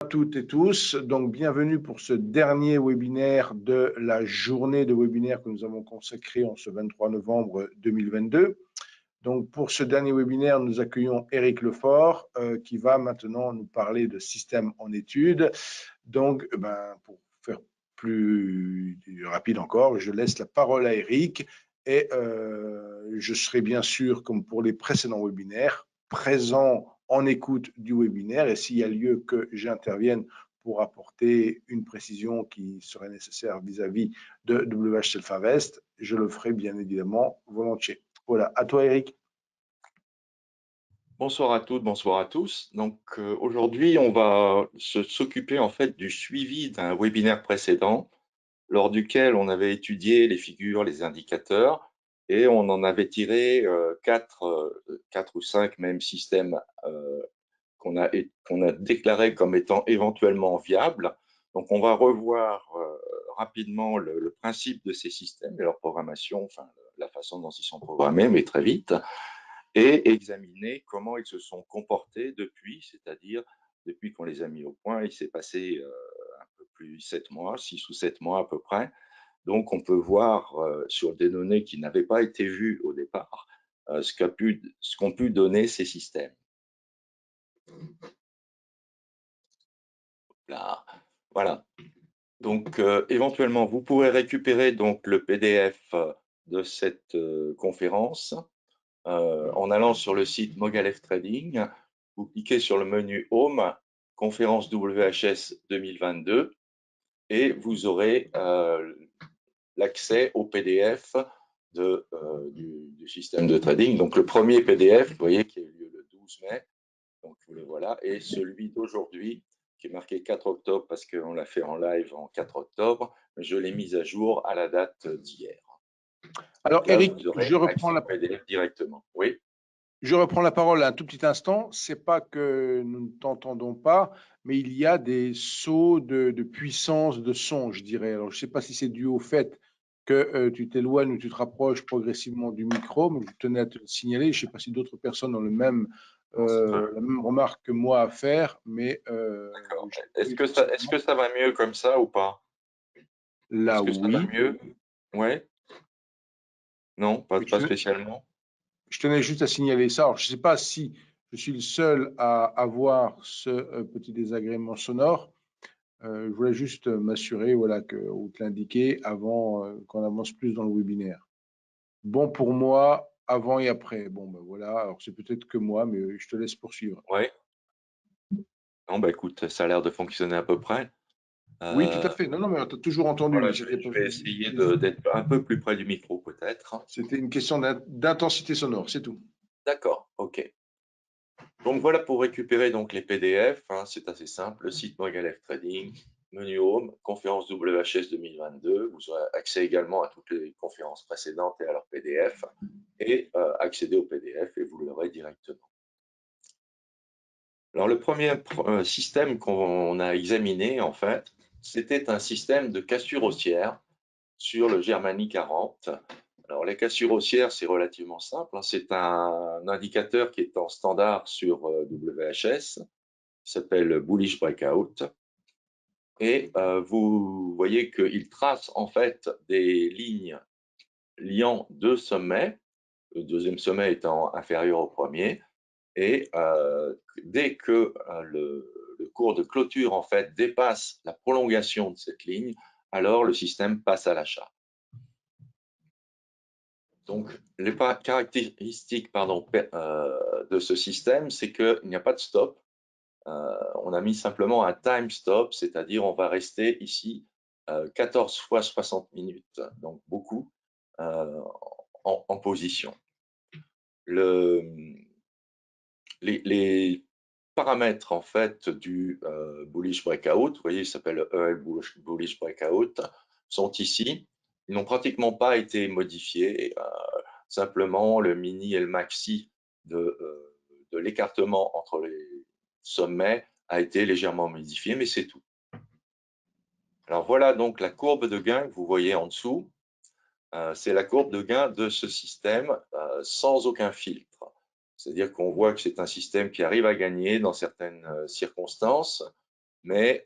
Toutes et tous, donc bienvenue pour ce dernier webinaire de la journée de webinaire que nous avons consacré en ce 23 novembre 2022. Donc pour ce dernier webinaire, nous accueillons Éric Lefort qui va maintenant nous parler de système en études. Donc pour faire plus rapide encore, je laisse la parole à Éric et je serai bien sûr, comme pour les précédents webinaires, présent en écoute du webinaire et s'il y a lieu que j'intervienne pour apporter une précision qui serait nécessaire vis-à-vis de WH Self-Invest, je le ferai bien évidemment volontiers. Voilà, à toi Éric. Bonsoir à toutes, bonsoir à tous. Donc aujourd'hui, on va s'occuper en fait du suivi d'un webinaire précédent lors duquel on avait étudié les figures, les indicateurs et on en avait tiré quatre ou cinq même systèmes qu'on a déclarés comme étant éventuellement viables. Donc on va revoir rapidement le principe de ces systèmes et leur programmation, enfin la façon dont ils sont programmés, mais très vite, et examiner comment ils se sont comportés depuis, c'est-à-dire depuis qu'on les a mis au point. Il s'est passé un peu plus 7 mois, 6 ou 7 mois à peu près. Donc, on peut voir sur des données qui n'avaient pas été vues au départ ce qu'ont pu donner ces systèmes. Là, voilà. Donc, éventuellement, vous pourrez récupérer donc le PDF de cette conférence en allant sur le site Mogalef Trading. Vous cliquez sur le menu Home, conférence WHS 2022, et vous aurez l'accès au PDF du système de trading. Donc, le premier PDF, vous voyez, qui a eu lieu le 12 mai, donc vous le voilà, et celui d'aujourd'hui, qui est marqué 4 octobre, parce qu'on l'a fait en live en 4 octobre, je l'ai mis à jour à la date d'hier. Alors, là, Éric, je reprends la PDF directement. Oui. Je reprends la parole un tout petit instant. C'est pas que nous ne t'entendons pas, mais il y a des sauts de puissance de son, je dirais. Alors, je ne sais pas si c'est dû au fait que tu t'éloignes ou tu te rapproches progressivement du micro, mais je tenais à te le signaler. Je ne sais pas si d'autres personnes ont la même remarque que moi à faire, mais est-ce que ça va mieux comme ça ou pas? Là, est-ce que ça va oui. mieux? Ouais. Non, pas spécialement. Je tenais juste à signaler ça. Alors, je ne sais pas si je suis le seul à avoir ce petit désagrément sonore. Je voulais juste m'assurer voilà, ou te l'indiquer avant qu'on avance plus dans le webinaire. Bon pour moi, avant et après. Bon, ben voilà. Alors, c'est peut-être que moi, mais je te laisse poursuivre. Oui. Non, bah écoute, ça a l'air de fonctionner à peu près. Oui, tout à fait. Non, mais tu as toujours entendu. Voilà, Mais je vais essayer d'être un peu plus près du micro, peut-être. C'était une question d'intensité sonore, c'est tout. D'accord, ok. Donc voilà pour récupérer donc les PDF, hein, c'est assez simple. Le site Mogalef Trading, menu Home, conférence WHS 2022. Vous aurez accès également à toutes les conférences précédentes et à leur PDF, et accéder au PDF et vous l'aurez directement. Alors le premier système qu'on a examiné, en fait, c'était un système de cassure haussière sur le Germany 40. Alors, les cassures haussières, c'est relativement simple. Hein. C'est un indicateur qui est en standard sur WHS, qui s'appelle Bullish Breakout. Et vous voyez qu'il trace en fait des lignes liant deux sommets, le deuxième sommet étant inférieur au premier. Et dès que le cours de clôture en fait dépasse la prolongation de cette ligne, alors le système passe à l'achat. Donc, les caractéristiques de ce système, c'est qu'il n'y a pas de stop. On a mis simplement un time stop, c'est-à-dire on va rester ici 14 fois 60 minutes, donc beaucoup, en position. Les paramètres en fait du bullish breakout, vous voyez, il s'appelle EL bullish breakout, sont ici. Ils n'ont pratiquement pas été modifiés. Simplement, le mini et le maxi de l'écartement entre les sommets a été légèrement modifié, mais c'est tout. Alors voilà donc la courbe de gain que vous voyez en dessous. C'est la courbe de gain de ce système sans aucun filtre. C'est-à-dire qu'on voit que c'est un système qui arrive à gagner dans certaines circonstances, mais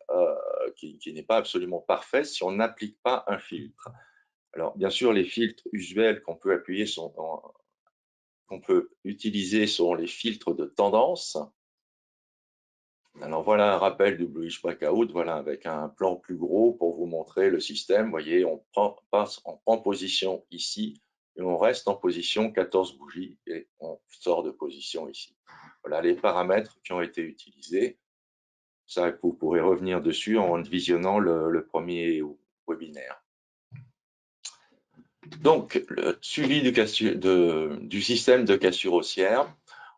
qui n'est pas absolument parfait si on n'applique pas un filtre. Alors, bien sûr, les filtres usuels qu'on peut utiliser sont les filtres de tendance. Alors voilà un rappel du Bluish Breakout, voilà avec un plan plus gros pour vous montrer le système. Vous voyez, on prend position ici et on reste en position 14 bougies et on sort de position ici. Voilà les paramètres qui ont été utilisés. Ça, vous pourrez revenir dessus en visionnant le premier webinaire. Donc, le suivi du système de cassure haussière.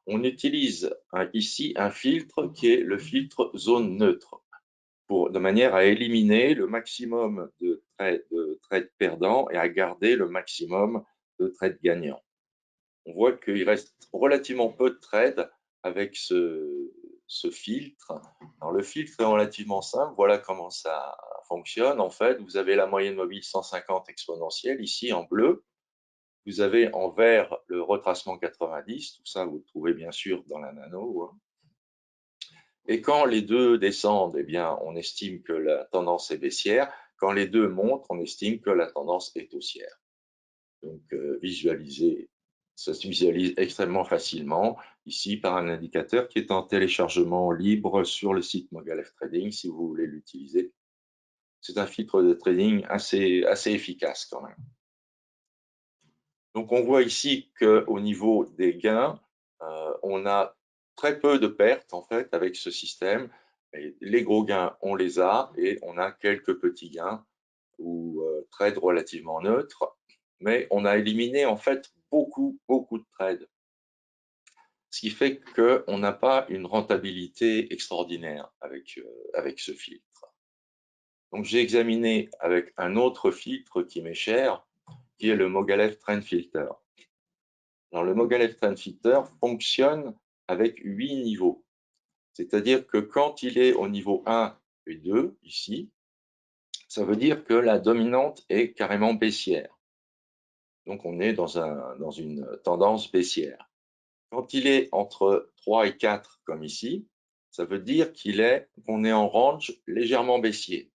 On utilise ici un filtre qui est le filtre zone neutre, de manière à éliminer le maximum de trades perdants et à garder le maximum de trades gagnants. On voit qu'il reste relativement peu de trades avec ce filtre. Alors, le filtre est relativement simple. Voilà comment ça fonctionne. En fait, vous avez la moyenne mobile 150 exponentielle ici en bleu. Vous avez en vert le retracement 90. Tout ça, vous le trouvez bien sûr dans la nano. Et quand les deux descendent, eh bien, on estime que la tendance est baissière. Quand les deux montent, on estime que la tendance est haussière. Donc, ça se visualise extrêmement facilement ici par un indicateur qui est en téléchargement libre sur le site Mogalef Trading si vous voulez l'utiliser. C'est un filtre de trading assez efficace quand même. Donc, on voit ici qu'au niveau des gains, on a très peu de pertes en fait avec ce système. Et les gros gains, on les a et on a quelques petits gains ou trades relativement neutres, mais on a éliminé en fait beaucoup de trades. Ce qui fait qu'on n'a pas une rentabilité extraordinaire avec ce filtre. Donc j'ai examiné avec un autre filtre qui m'est cher, qui est le Mogalef Trend Filter. Alors, le Mogalef Trend Filter fonctionne avec 8 niveaux. C'est-à-dire que quand il est au niveau 1 et 2, ici, ça veut dire que la dominante est carrément baissière. Donc, on est dans une tendance baissière. Quand il est entre 3 et 4, comme ici, ça veut dire qu'on est en range légèrement baissier.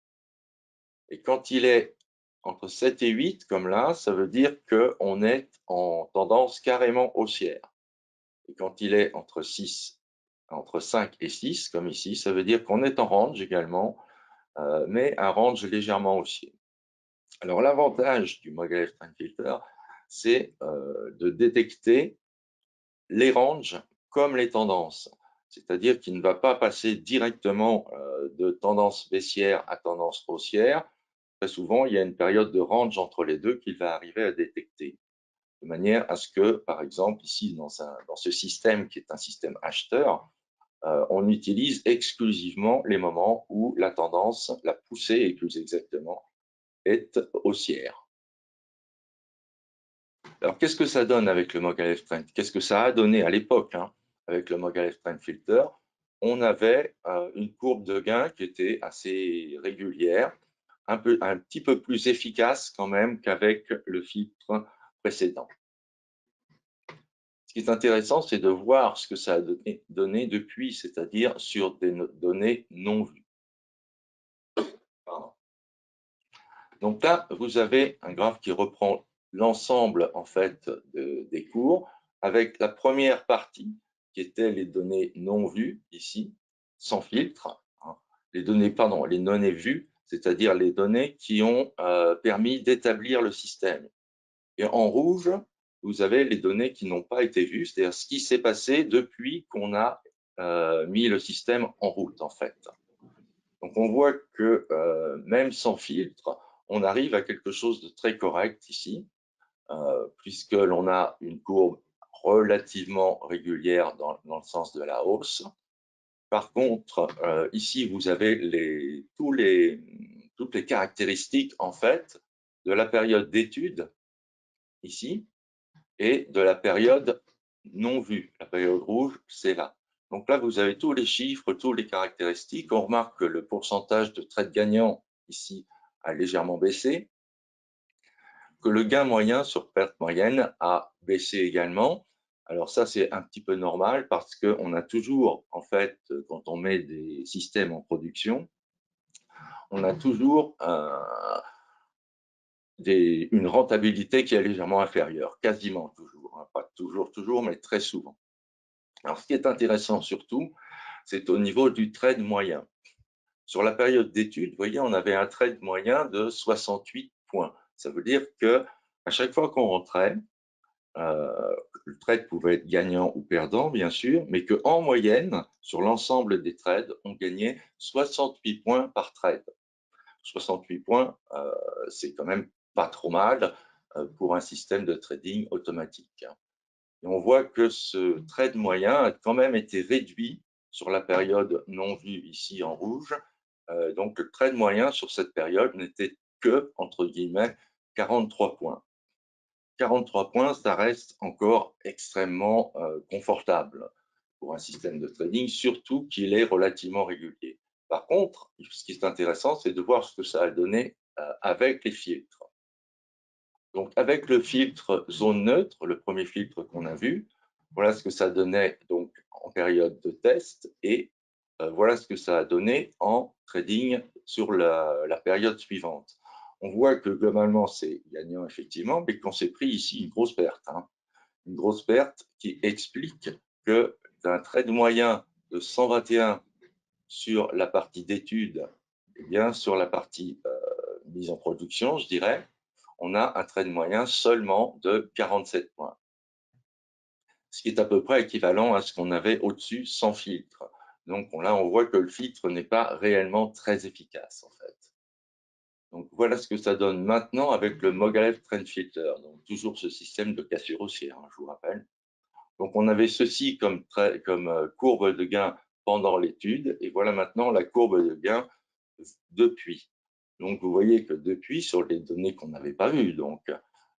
Et quand il est entre 7 et 8, comme là, ça veut dire qu'on est en tendance carrément haussière. Et quand il est entre 5 et 6, comme ici, ça veut dire qu'on est en range également, mais un range légèrement haussier. Alors, l'avantage du Mogalef Trend Filter, c'est de détecter les ranges comme les tendances. C'est-à-dire qu'il ne va pas passer directement de tendance baissière à tendance haussière. Très souvent, il y a une période de range entre les deux qu'il va arriver à détecter. De manière à ce que, par exemple, ici, dans ce système qui est un système acheteur, on utilise exclusivement les moments où la tendance, la poussée, et plus exactement, est haussière. Alors, qu'est-ce que ça donne avec le Mogalef Trend? Qu'est-ce que ça a donné à l'époque avec le Mogalef Trend Filter? On avait une courbe de gain qui était assez régulière, un petit peu plus efficace quand même qu'avec le filtre précédent. Ce qui est intéressant, c'est de voir ce que ça a donné depuis, c'est-à-dire sur des données non vues. Pardon. Donc là, vous avez un graphe qui reprend l'ensemble en fait des cours avec la première partie qui était les données non vues ici, sans filtre, les données vues, c'est-à-dire les données qui ont permis d'établir le système. Et en rouge, vous avez les données qui n'ont pas été vues, c'est-à-dire ce qui s'est passé depuis qu'on a mis le système en route, en fait. Donc, on voit que même sans filtre, on arrive à quelque chose de très correct ici, puisque l'on a une courbe relativement régulière dans le sens de la hausse. Par contre, ici, vous avez toutes les caractéristiques, en fait, de la période d'étude, ici, et de la période non vue. La période rouge, c'est là. Donc là, vous avez tous les chiffres, toutes les caractéristiques. On remarque que le pourcentage de trades gagnants, ici, a légèrement baissé, que le gain moyen sur perte moyenne a baissé également. Alors ça, c'est un petit peu normal parce qu'on a toujours, en fait, quand on met des systèmes en production, on a toujours une rentabilité qui est légèrement inférieure, quasiment toujours, hein, pas toujours, mais très souvent. Alors, ce qui est intéressant surtout, c'est au niveau du trade moyen. Sur la période d'étude, vous voyez, on avait un trade moyen de 68 points. Ça veut dire que à chaque fois qu'on rentrait, le trade pouvait être gagnant ou perdant, bien sûr, mais qu'en moyenne, sur l'ensemble des trades, on gagnait 68 points par trade. 68 points, c'est quand même pas trop mal pour un système de trading automatique. Et on voit que ce trade moyen a quand même été réduit sur la période non vue ici en rouge. Donc, le trade moyen sur cette période n'était que, entre guillemets, 43 points. 43 points, ça reste encore extrêmement confortable pour un système de trading, surtout qu'il est relativement régulier. Par contre, ce qui est intéressant, c'est de voir ce que ça a donné avec les filtres. Donc, avec le filtre zone neutre, le premier filtre qu'on a vu, voilà ce que ça donnait donc en période de test et voilà ce que ça a donné en trading sur la période suivante. On voit que globalement, c'est gagnant effectivement, mais qu'on s'est pris ici une grosse perte. Hein. Une grosse perte qui explique que d'un trade moyen de 121 sur la partie d'études, eh bien sur la partie mise en production, je dirais, on a un trade moyen seulement de 47 points. Ce qui est à peu près équivalent à ce qu'on avait au-dessus sans filtre. Donc là, on voit que le filtre n'est pas réellement très efficace en fait. Donc voilà ce que ça donne maintenant avec le Mogarev Trend Filter. Donc toujours ce système de cassure haussière, hein, je vous rappelle. Donc on avait ceci comme courbe de gain pendant l'étude et voilà maintenant la courbe de gain depuis. Donc vous voyez que depuis, sur les données qu'on n'avait pas vues, donc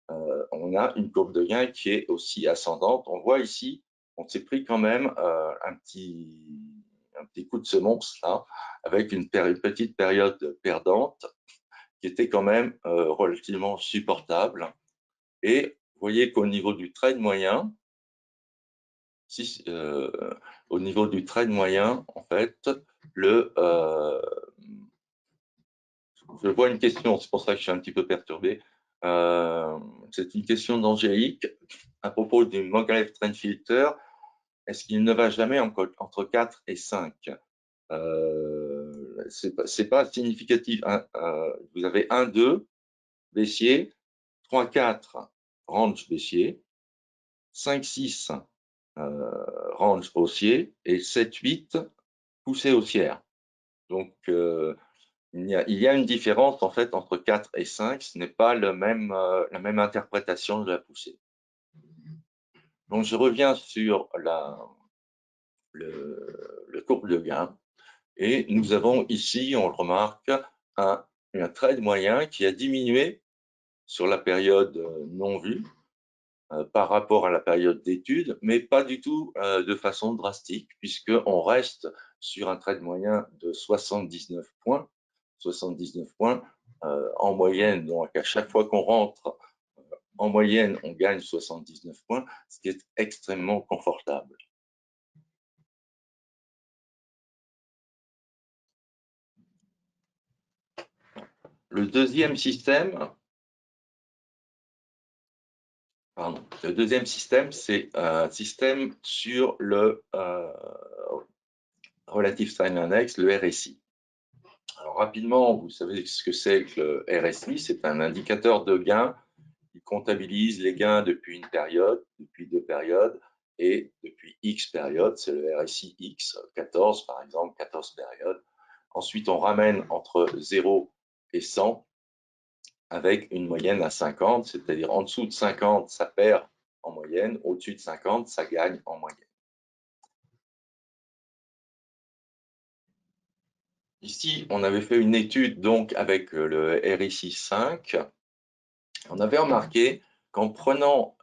on a une courbe de gain qui est aussi ascendante. On voit ici, on s'est pris quand même un petit coup de semonce là, avec une petite période perdante qui était quand même relativement supportable. Et vous voyez qu'au niveau du trade moyen, au niveau du trade moyen, en fait, je vois une question, c'est pour ça que je suis un petit peu perturbé. C'est une question d'Angélique à propos du Mogarev Trend Filter. Est-ce qu'il ne va jamais entre 4 et 5 C'est pas significatif. Hein. Vous avez 1, 2, baissier, 3, 4, range baissier, 5, 6, range haussier, et 7, 8, poussée haussière. Donc, il y a une différence en fait entre 4 et 5, ce n'est pas la même interprétation de la poussée. Donc je reviens sur le courbe de gain et nous avons ici, on le remarque, un trade moyen qui a diminué sur la période non vue par rapport à la période d'étude, mais pas du tout de façon drastique puisqu'on reste sur un trade moyen de 79 points. 79 points en moyenne, donc à chaque fois qu'on rentre, en moyenne, on gagne 79 points, ce qui est extrêmement confortable. Le deuxième système, c'est un système sur le Relative Strength Index, le RSI. Alors rapidement, vous savez ce que c'est que le RSI, c'est un indicateur de gain qui comptabilise les gains depuis une période, depuis 2 périodes et depuis X périodes, c'est le RSI X, 14 par exemple, 14 périodes. Ensuite, on ramène entre 0 et 100 avec une moyenne à 50, c'est-à-dire en dessous de 50, ça perd en moyenne, au-dessus de 50, ça gagne en moyenne. Ici, on avait fait une étude donc avec le RSI 5. On avait remarqué qu'en prenant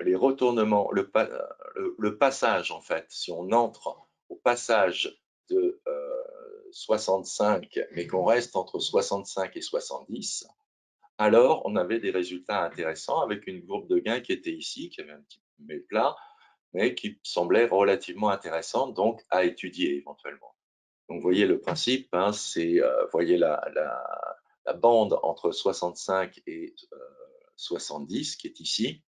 les retournements, le passage en fait, si on entre au passage de 65, mais qu'on reste entre 65 et 70, alors on avait des résultats intéressants avec une courbe de gain qui était ici, qui avait un petit peu plat, mais qui semblait relativement intéressante, donc à étudier éventuellement. Donc, vous voyez le principe, hein, c'est, voyez la bande entre 65 et 70 qui est ici.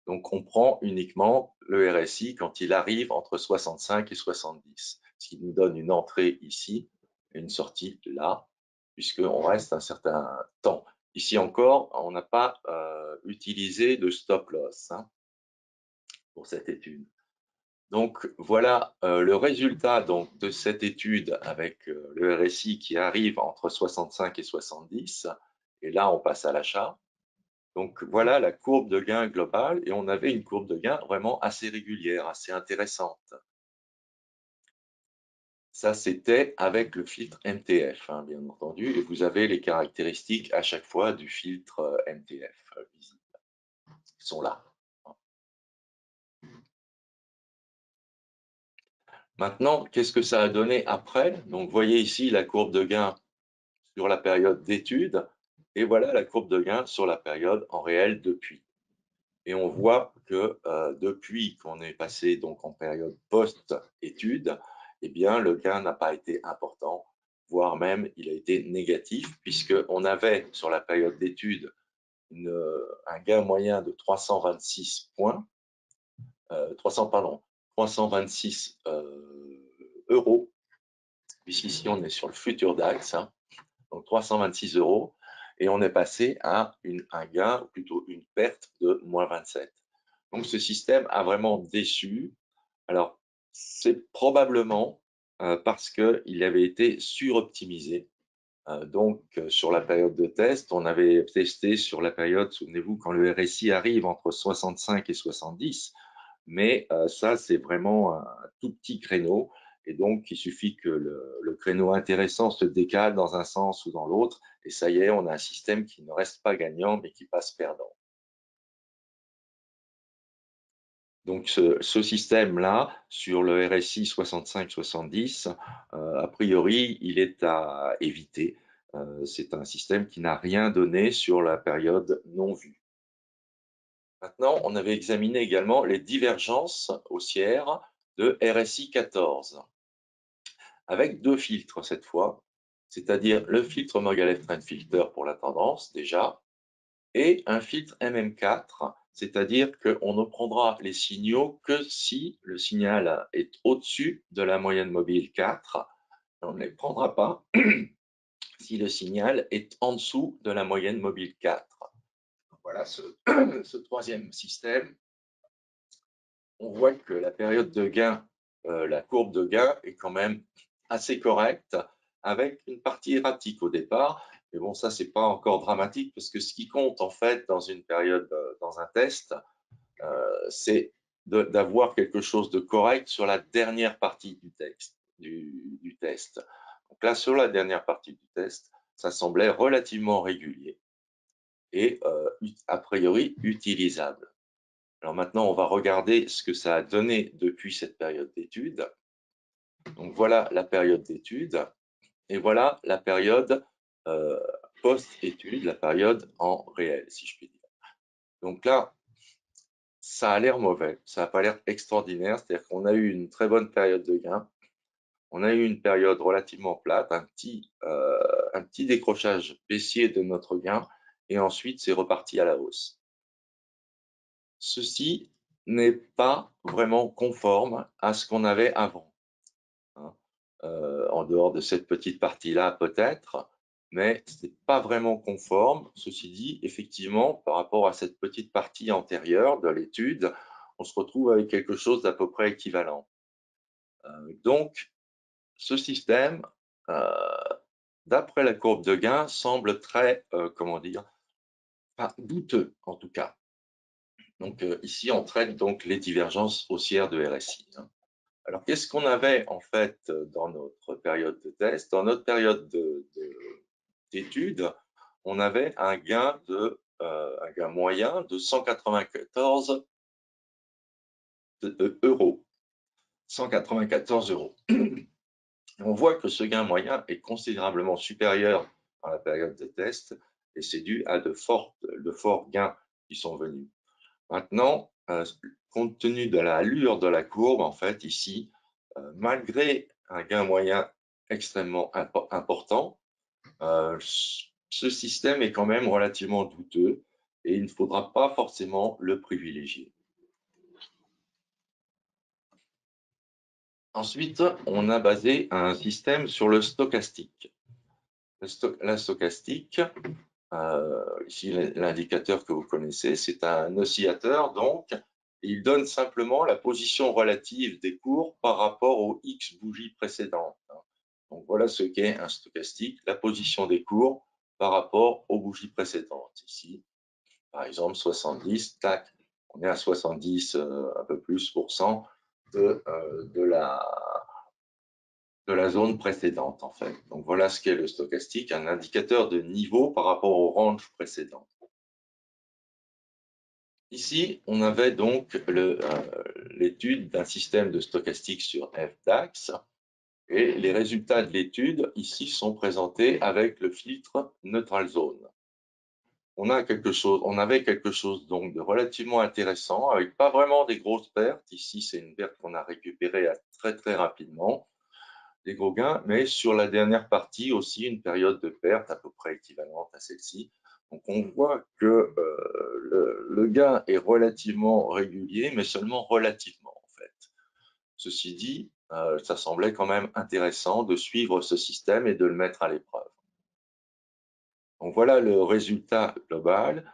Donc, on prend uniquement le RSI quand il arrive entre 65 et 70, ce qui nous donne une entrée ici et une sortie là, puisqu'on reste un certain temps. Ici encore, on n'a pas utilisé de stop loss, hein, pour cette étude. Donc, voilà le résultat donc, de cette étude avec le RSI qui arrive entre 65 et 70. Et là, on passe à l'achat. Donc, voilà la courbe de gain globale. Et on avait une courbe de gain vraiment assez régulière, assez intéressante. Ça, c'était avec le filtre MTF, hein, bien entendu. Et vous avez les caractéristiques à chaque fois du filtre MTF visibles. Ils sont là. Maintenant, qu'est-ce que ça a donné après? Donc, vous voyez ici la courbe de gain sur la période d'étude, et voilà la courbe de gain sur la période en réel depuis. Et on voit que depuis qu'on est passé donc en période post-étude, eh bien, le gain n'a pas été important, voire même il a été négatif, puisqu'on avait sur la période d'étude un gain moyen de 326 points, 326 euros, puisqu'ici on est sur le futur DAX, hein, donc 326 euros, et on est passé à un gain, ou plutôt une perte de moins 27. Donc ce système a vraiment déçu. Alors, c'est probablement parce qu'il avait été suroptimisé. Donc, sur la période de test, on avait testé sur la période, souvenez-vous, quand le RSI arrive entre 65 et 70, mais ça, c'est vraiment un tout petit créneau. Et donc, il suffit que le créneau intéressant se décale dans un sens ou dans l'autre, et ça y est, on a un système qui ne reste pas gagnant, mais qui passe perdant. Donc, ce système-là, sur le RSI 65-70, a priori, il est à éviter. C'est un système qui n'a rien donné sur la période non vue. Maintenant, on avait examiné également les divergences haussières de RSI 14, avec deux filtres cette fois, c'est-à-dire le filtre Mogalef Trend Filter pour la tendance déjà, et un filtre MM4, c'est-à-dire qu'on ne prendra les signaux que si le signal est au-dessus de la moyenne mobile 4, on ne les prendra pas si le signal est en dessous de la moyenne mobile 4. Voilà ce troisième système. On voit que la période de gain, la courbe de gain est quand même assez correcte, avec une partie erratique au départ. Mais bon, ça, c'est pas encore dramatique, parce que ce qui compte, en fait, dans une période, dans un test, c'est d'avoir quelque chose de correct sur la dernière partie du test. Donc là, sur la dernière partie du test, ça semblait relativement régulier et a priori utilisable. Alors maintenant, on va regarder ce que ça a donné depuis cette période d'étude. Donc voilà la période d'étude et voilà la période post-étude, la période en réel, si je puis dire. Donc là, ça a l'air mauvais, ça n'a pas l'air extraordinaire, c'est-à-dire qu'on a eu une très bonne période de gain, on a eu une période relativement plate, un petit décrochage baissier de notre gain, et ensuite c'est reparti à la hausse. Ceci n'est pas vraiment conforme à ce qu'on avait avant. En dehors de cette petite partie-là peut-être, mais ce n'est pas vraiment conforme. Ceci dit, effectivement, par rapport à cette petite partie antérieure de l'étude, on se retrouve avec quelque chose d'à peu près équivalent. Donc, ce système, d'après la courbe de gain, semble très, comment dire, enfin, douteux en tout cas. Donc ici, on traite donc les divergences haussières de RSI. Alors, qu'est-ce qu'on avait en fait dans notre période de test? Dans notre période d'étude, on avait un gain moyen de 194 euros. 194 euros. On voit que ce gain moyen est considérablement supérieur à la période de test et c'est dû à de forts gains qui sont venus. Maintenant, compte tenu de l'allure de la courbe, en fait, ici, malgré un gain moyen extrêmement important. Ce système est quand même relativement douteux et il ne faudra pas forcément le privilégier. Ensuite, on a basé un système sur le stochastique. La stochastique, ici l'indicateur que vous connaissez, c'est un oscillateur, donc il donne simplement la position relative des cours par rapport aux X bougies précédentes. Donc voilà ce qu'est un stochastique, la position des cours par rapport aux bougies précédentes. Ici, par exemple, 70, tac, on est à 70, un peu plus, de la zone précédente, en fait. Donc voilà ce qu'est le stochastique, un indicateur de niveau par rapport au range précédent. Ici, on avait donc l'étude d'un système de stochastique sur FDAX et les résultats de l'étude ici sont présentés avec le filtre neutral zone. On avait quelque chose donc de relativement intéressant avec pas vraiment des grosses pertes. Ici, c'est une perte qu'on a récupérée très rapidement, des gros gains, mais sur la dernière partie aussi une période de perte à peu près équivalente à celle-ci. Donc on voit que le gain est relativement régulier, mais seulement relativement en fait. Ceci dit, ça semblait quand même intéressant de suivre ce système et de le mettre à l'épreuve. Donc voilà le résultat global.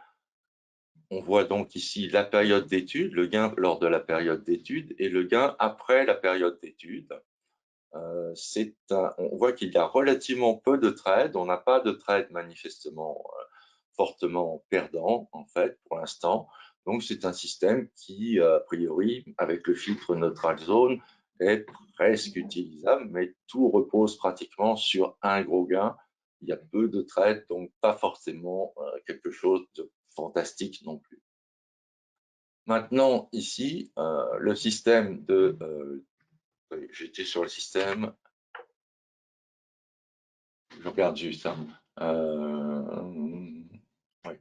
On voit donc ici la période d'étude, le gain lors de la période d'étude et le gain après la période d'étude. On voit qu'il y a relativement peu de trades. On n'a pas de trades manifestement fortement perdants, en fait, pour l'instant. Donc, c'est un système qui, a priori, avec le filtre neutral zone, est presque utilisable, mais tout repose pratiquement sur un gros gain. Il y a peu de trades, donc pas forcément quelque chose de fantastique non plus. Maintenant, ici, le système de... j'étais sur le système... Je regarde juste. Ouais.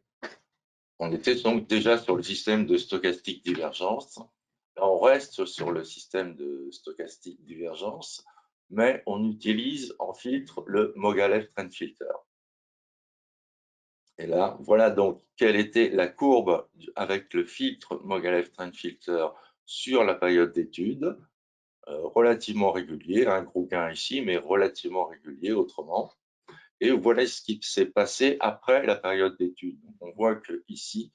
On était donc déjà sur le système de stochastique divergence. Là, on reste sur le système de stochastique divergence, mais on utilise en filtre le Mogalef Trend Filter. Et là, voilà donc quelle était la courbe avec le filtre Mogalef Trend Filter sur la période d'étude. Relativement régulier, un gros gain ici, mais relativement régulier autrement. Et voilà ce qui s'est passé après la période d'étude. On voit que ici,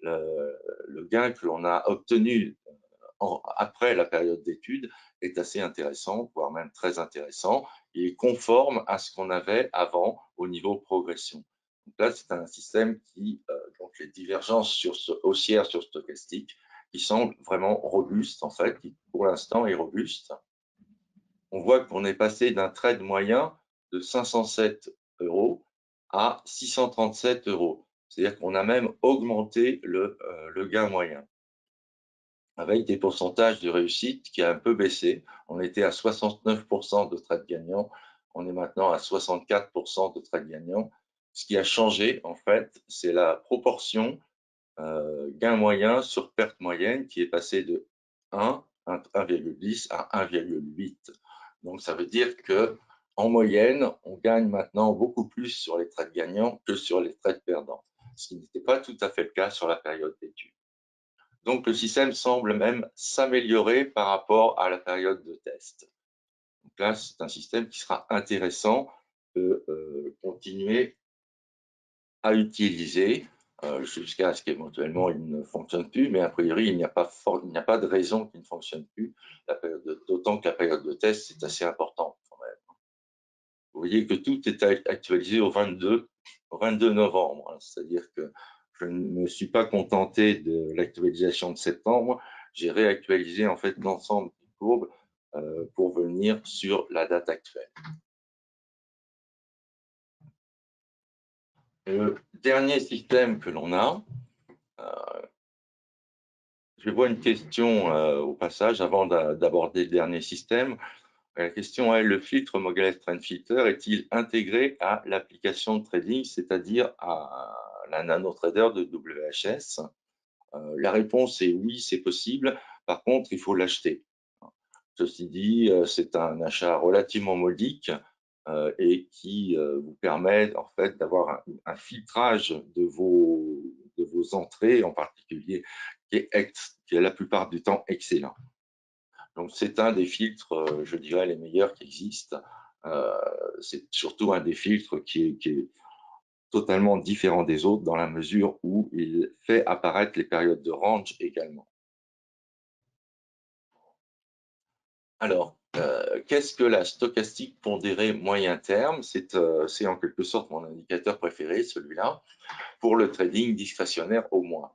le gain que l'on a obtenu après la période d'étude est assez intéressant, voire même très intéressant. Il est conforme à ce qu'on avait avant au niveau progression. Donc là, c'est un système qui, donc les divergences haussières sur stochastique, qui semble vraiment robuste en fait, qui pour l'instant est robuste. On voit qu'on est passé d'un trade moyen de 507 € à 637 €. C'est-à-dire qu'on a même augmenté le gain moyen avec des pourcentages de réussite qui a un peu baissé. On était à 69% de trades gagnants. On est maintenant à 64% de trades gagnants. Ce qui a changé, en fait, c'est la proportion gain moyen sur perte moyenne qui est passée de 1,10 à 1,8. Donc, ça veut dire que en moyenne, on gagne maintenant beaucoup plus sur les trades gagnants que sur les trades perdants, ce qui n'était pas tout à fait le cas sur la période d'étude. Donc, le système semble même s'améliorer par rapport à la période de test. Donc là, c'est un système qui sera intéressant de continuer à utiliser jusqu'à ce qu'éventuellement il ne fonctionne plus, mais a priori, il n'y a pas de raison qu'il ne fonctionne plus, d'autant que la période de test est assez importante quand même. Vous voyez que tout est actualisé au 22 novembre, hein, c'est-à-dire que je ne me suis pas contenté de l'actualisation de septembre, j'ai réactualisé en fait l'ensemble des courbes pour venir sur la date actuelle. Le dernier système que l'on a, je vois une question au passage avant d'aborder le dernier système. La question est, le filtre Mogalef Trend Filter est-il intégré à l'application de trading, c'est-à-dire à la NanoTrader de WHS? La réponse est oui, c'est possible. Par contre, il faut l'acheter. Ceci dit, c'est un achat relativement modique. et qui vous permet en fait d'avoir un filtrage de vos entrées en particulier qui est la plupart du temps excellent. Donc c'est un des filtres, je dirais, les meilleurs qui existent. C'est surtout un des filtres qui est totalement différent des autres dans la mesure où il fait apparaître les périodes de range également. Alors, qu'est-ce que la stochastique pondérée moyen terme? C'est en quelque sorte mon indicateur préféré, celui-là, pour le trading discrétionnaire au moins.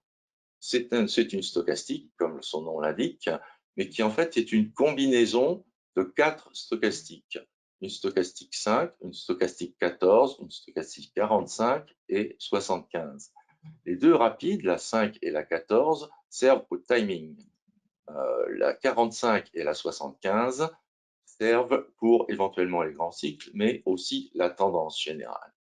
C'est une stochastique, comme son nom l'indique, mais qui en fait est une combinaison de 4 stochastiques. Une stochastique 5, une stochastique 14, une stochastique 45 et 75. Les deux rapides, la 5 et la 14, servent au timing. La 45 et la 75 servent pour éventuellement les grands cycles, mais aussi la tendance générale.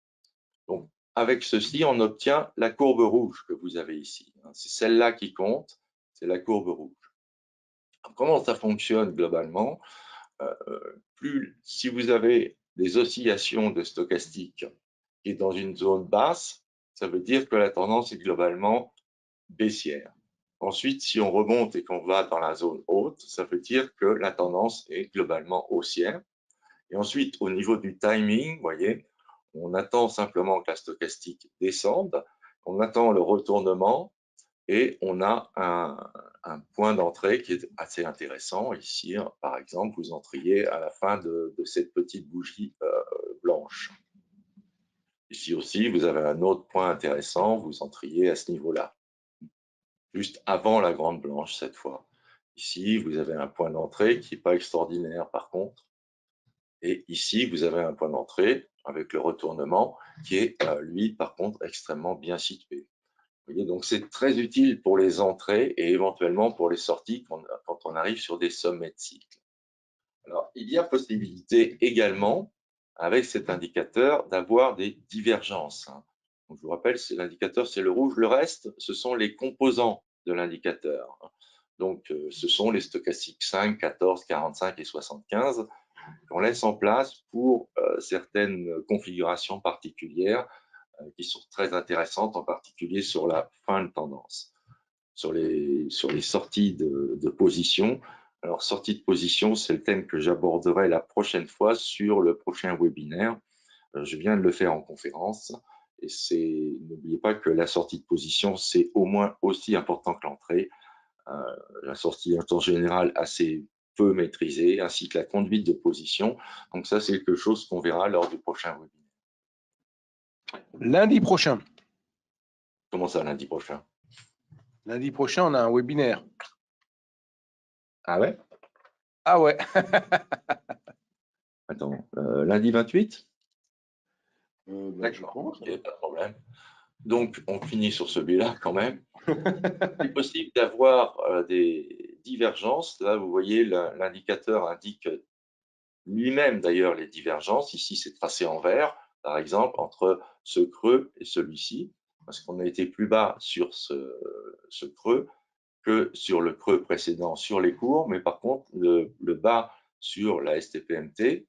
Donc, avec ceci, on obtient la courbe rouge que vous avez ici. C'est celle-là qui compte, c'est la courbe rouge. Alors, comment ça fonctionne globalement? Si vous avez des oscillations de stochastique qui est dans une zone basse, ça veut dire que la tendance est globalement baissière. Ensuite, si on remonte et qu'on va dans la zone haute, ça veut dire que la tendance est globalement haussière. Et ensuite, au niveau du timing, vous voyez, on attend simplement que la stochastique descende, on attend le retournement et on a un point d'entrée qui est assez intéressant. Ici, par exemple, vous entriez à la fin de cette petite bougie blanche. Ici aussi, vous avez un autre point intéressant, vous entriez à ce niveau-là, juste avant la grande blanche cette fois. Ici, vous avez un point d'entrée qui n'est pas extraordinaire par contre. Et ici, vous avez un point d'entrée avec le retournement qui est, lui, par contre, extrêmement bien situé. Vous voyez, donc c'est très utile pour les entrées et éventuellement pour les sorties quand on arrive sur des sommets de cycle. Alors, il y a possibilité également, avec cet indicateur, d'avoir des divergences. Donc, je vous rappelle, l'indicateur, c'est le rouge. Le reste, ce sont les composants de l'indicateur. Donc, ce sont les stochastiques 5, 14, 45 et 75 qu'on laisse en place pour certaines configurations particulières qui sont très intéressantes, en particulier sur la fin de tendance, sur les sorties de position. Alors, sortie de position, c'est le thème que j'aborderai la prochaine fois sur le prochain webinaire. Je viens de le faire en conférence et n'oubliez pas que la sortie de position, c'est au moins aussi important que l'entrée. La sortie en temps général assez peu maîtrisée, ainsi que la conduite de position. Donc ça, c'est quelque chose qu'on verra lors du prochain webinaire. Lundi prochain. Comment ça, lundi prochain? Lundi prochain, on a un webinaire. Ah ouais? Ah ouais. Attends, lundi 28? D'accord, ok, pas de problème. Donc, on finit sur celui-là quand même. Il est possible d'avoir des divergences. Là, vous voyez, l'indicateur indique lui-même d'ailleurs les divergences. Ici, c'est tracé en vert, par exemple, entre ce creux et celui-ci, parce qu'on a été plus bas sur ce creux que sur le creux précédent sur les cours, mais par contre, le bas sur la STPMT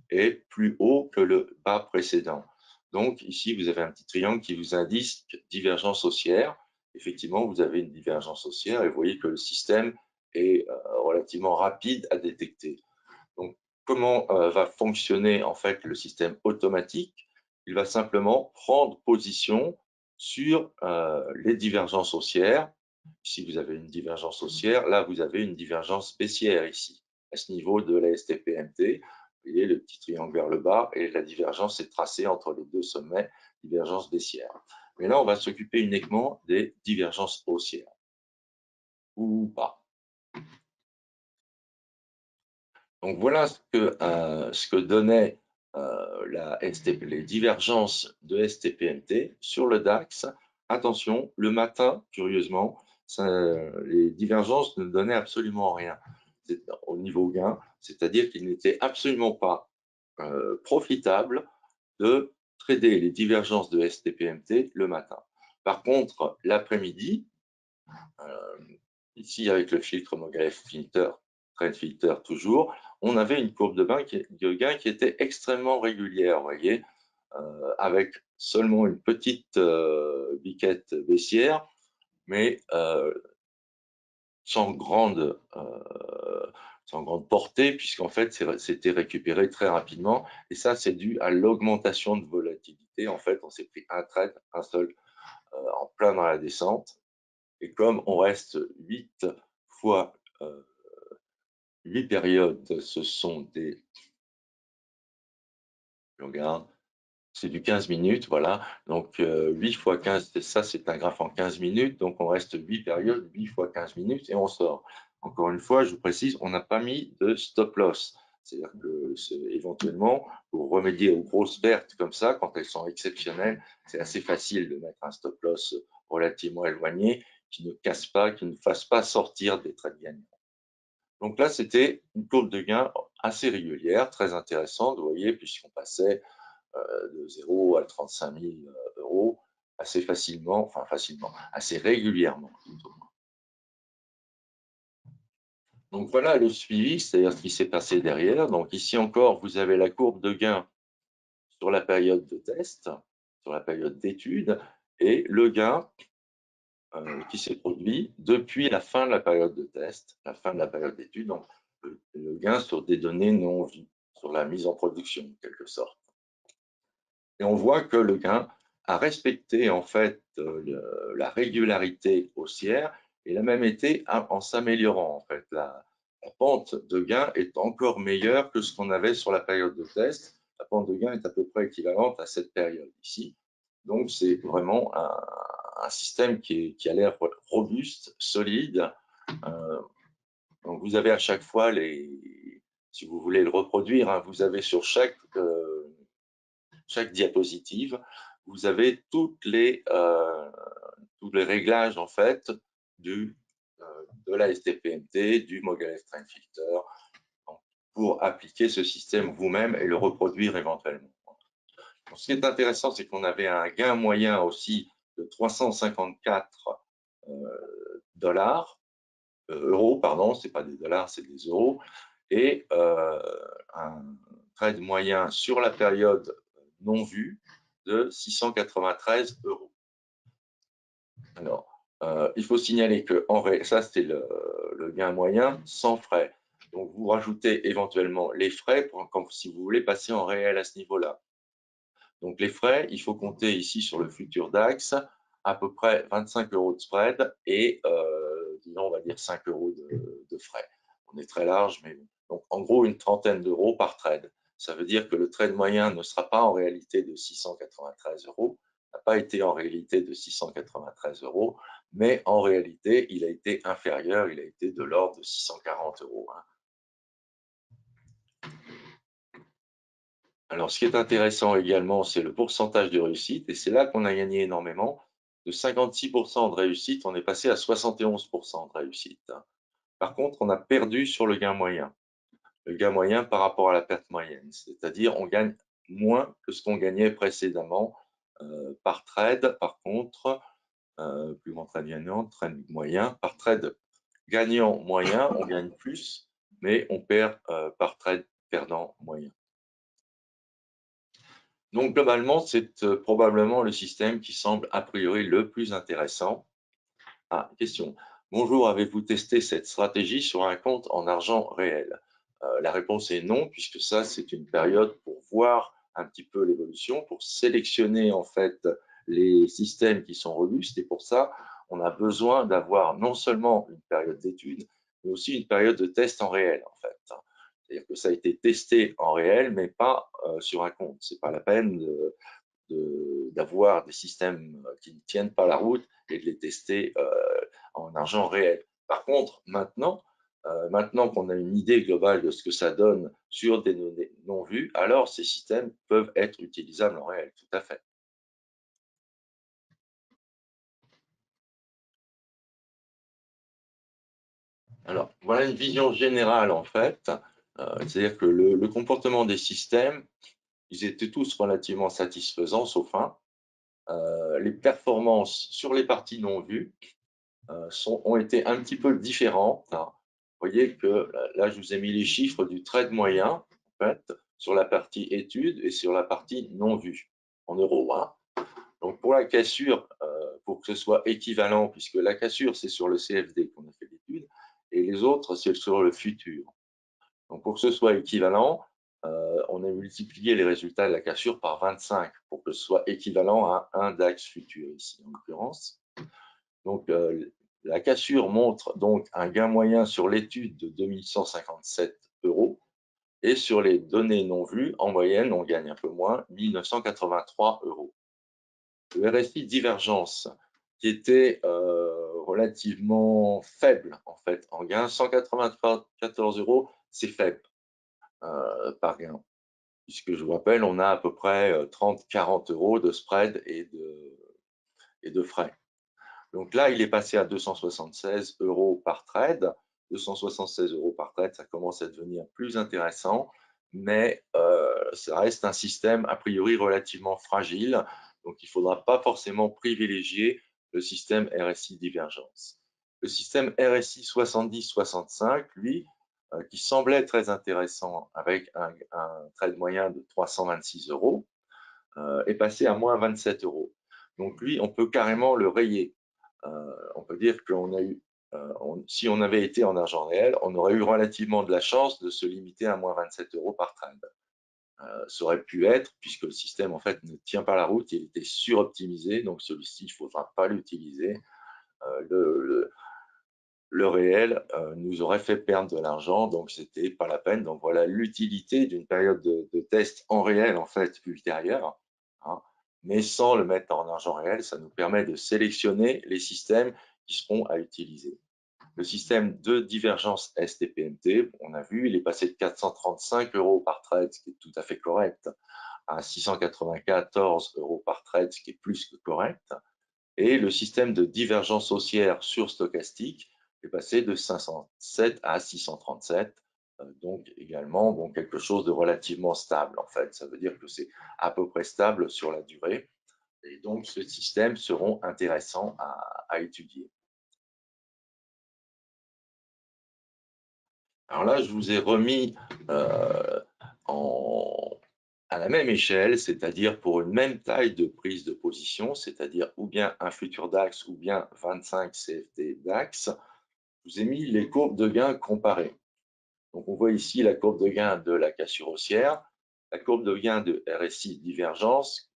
est plus haut que le bas précédent. Donc ici, vous avez un petit triangle qui vous indique divergence haussière. Effectivement, vous avez une divergence haussière et vous voyez que le système est relativement rapide à détecter. Donc, comment va fonctionner en fait le système automatique? Il va simplement prendre position sur les divergences haussières. Ici, vous avez une divergence haussière. Là, vous avez une divergence baissière ici, à ce niveau de la STPMT. Vous voyez le petit triangle vers le bas et la divergence est tracée entre les deux sommets, divergence baissière. Mais là, on va s'occuper uniquement des divergences haussières. Ou pas. Donc voilà ce que donnait les divergences de STPMT sur le DAX. Attention, le matin, curieusement, les divergences ne donnaient absolument rien au niveau gain, c'est-à-dire qu'il n'était absolument pas profitable de trader les divergences de STPMT le matin. Par contre, l'après-midi, ici avec le filtre Mogaev Filter, trend filter toujours, on avait une courbe de gain qui était extrêmement régulière, vous voyez, avec seulement une petite biquette baissière, mais sans grande portée, puisqu'en fait, c'était récupéré très rapidement. Et ça, c'est dû à l'augmentation de volatilité. En fait, on s'est pris un trade, un seul, en plein dans la descente. Et comme on reste 8 fois 8 périodes, ce sont des... Je regarde, c'est du 15 minutes, voilà. Donc, 8 fois 15, ça, c'est un graphe en 15 minutes. Donc, on reste 8 périodes, 8 fois 15 minutes et on sort. Encore une fois, je vous précise, on n'a pas mis de stop loss. C'est-à-dire que, éventuellement, pour remédier aux grosses pertes comme ça, quand elles sont exceptionnelles, c'est assez facile de mettre un stop loss relativement éloigné qui ne casse pas, qui ne fasse pas sortir des trades gagnants. Donc là, c'était une courbe de gain assez régulière, très intéressante, vous voyez, puisqu'on passait de 0 à 35 000 euros assez facilement, enfin facilement, assez régulièrement. Donc voilà le suivi, c'est-à-dire ce qui s'est passé derrière. Donc ici encore, vous avez la courbe de gain sur la période de test, sur la période d'étude, et le gain qui s'est produit depuis la fin de la période de test, la fin de la période d'étude, donc le gain sur des données non vues, sur la mise en production en quelque sorte. Et on voit que le gain a respecté en fait la régularité haussière et l'a même été en s'améliorant. En fait, la pente de gain est encore meilleure que ce qu'on avait sur la période de test. La pente de gain est à peu près équivalente à cette période ici. Donc, c'est vraiment un système qui a l'air robuste, solide. Donc, vous avez à chaque fois si vous voulez le reproduire, hein, vous avez sur chaque diapositive, vous avez tous les réglages en fait de la STPMT, du Mogalef Trend Filter, pour appliquer ce système vous-même et le reproduire éventuellement. Donc, ce qui est intéressant, c'est qu'on avait un gain moyen aussi de 354 euros, pardon, c'est pas des dollars, c'est des euros, et un trade moyen sur la période non vue de 693 euros. Alors, il faut signaler que ça, c'était le gain moyen sans frais. Donc, vous rajoutez éventuellement les frais si vous voulez passer en réel à ce niveau-là. Donc, les frais, il faut compter ici sur le futur DAX à peu près 25 euros de spread et, disons, on va dire 5 euros de frais. On est très large, mais bon. Donc, en gros, une trentaine d'euros par trade. Ça veut dire que le trade moyen ne sera pas en réalité de 693 euros, n'a pas été en réalité de 693 euros, mais en réalité, il a été inférieur, il a été de l'ordre de 640 euros. Alors, ce qui est intéressant également, c'est le pourcentage de réussite, et c'est là qu'on a gagné énormément. De 56% de réussite, on est passé à 71% de réussite. Par contre, on a perdu sur le gain moyen. Le gain moyen par rapport à la perte moyenne, c'est-à-dire on gagne moins que ce qu'on gagnait précédemment par trade. Par contre, plus grand trade gagnant, trade moyen, par trade gagnant moyen, on gagne plus, mais on perd par trade perdant moyen. Donc, globalement, c'est probablement le système qui semble a priori le plus intéressant. Ah, question. Bonjour, avez-vous testé cette stratégie sur un compte en argent réel? La réponse est non, puisque ça, c'est une période pour voir un petit peu l'évolution, pour sélectionner en fait les systèmes qui sont robustes. Et pour ça, on a besoin d'avoir non seulement une période d'étude, mais aussi une période de test en réel, en fait. C'est-à-dire que ça a été testé en réel, mais pas sur un compte. C'est pas la peine d'avoir des systèmes qui ne tiennent pas la route et de les tester en argent réel. Par contre, maintenant qu'on a une idée globale de ce que ça donne sur des données non vues, alors ces systèmes peuvent être utilisables en réel, tout à fait. Alors, voilà une vision générale en fait. C'est-à-dire que le comportement des systèmes, ils étaient tous relativement satisfaisants, sauf un. Les performances sur les parties non vues ont été un petit peu différentes. Vous voyez que là, je vous ai mis les chiffres du trade moyen, en fait, sur la partie études et sur la partie non vue, en euros. Hein. Donc, pour la cassure, pour que ce soit équivalent, puisque la cassure, c'est sur le CFD qu'on a fait l'étude, et les autres, c'est sur le futur. Donc, pour que ce soit équivalent, on a multiplié les résultats de la cassure par 25 pour que ce soit équivalent à un DAX futur, ici, en l'occurrence. Donc, la cassure montre donc un gain moyen sur l'étude de 2157 € et sur les données non vues, en moyenne, on gagne un peu moins, 1983 €. Le RSI divergence, qui était relativement faible, en fait, en gain, 194 €, c'est faible par gain, puisque je vous rappelle, on a à peu près 30-40 € de spread et de frais. Donc là, il est passé à 276 € par trade. 276 € par trade, ça commence à devenir plus intéressant, mais ça reste un système a priori relativement fragile, donc il ne faudra pas forcément privilégier le système RSI divergence. Le système RSI 70-65, lui, qui semblait très intéressant avec un trade moyen de 326 €, est passé à moins 27 €. Donc lui, on peut carrément le rayer. On peut dire qu'on a eu, si on avait été en argent réel, on aurait eu relativement de la chance de se limiter à moins 27 € par trade. Ça aurait pu être, puisque le système en fait ne tient pas la route, il était suroptimisé, donc celui-ci, il ne faudra pas l'utiliser. Le réel nous aurait fait perdre de l'argent, donc c'était pas la peine. Donc voilà l'utilité d'une période de test en réel en fait ultérieure, hein, mais sans le mettre en argent réel, ça nous permet de sélectionner les systèmes qui seront à utiliser. Le système de divergence STPMT, on a vu, il est passé de 435 € par trade, ce qui est tout à fait correct, à 694 € par trade, ce qui est plus que correct. Et le système de divergence haussière sur stochastique est passé de 507 à 637, donc également bon, quelque chose de relativement stable en fait. Ça veut dire que c'est à peu près stable sur la durée, et donc ces systèmes seront intéressants à étudier. Alors là, je vous ai remis à la même échelle, c'est-à-dire pour une même taille de prise de position, c'est-à-dire ou bien un futur DAX ou bien 25 CFD DAX, je vous ai mis les courbes de gain comparées. Donc, on voit ici la courbe de gain de la cassure haussière, la courbe de gain de RSI divergence,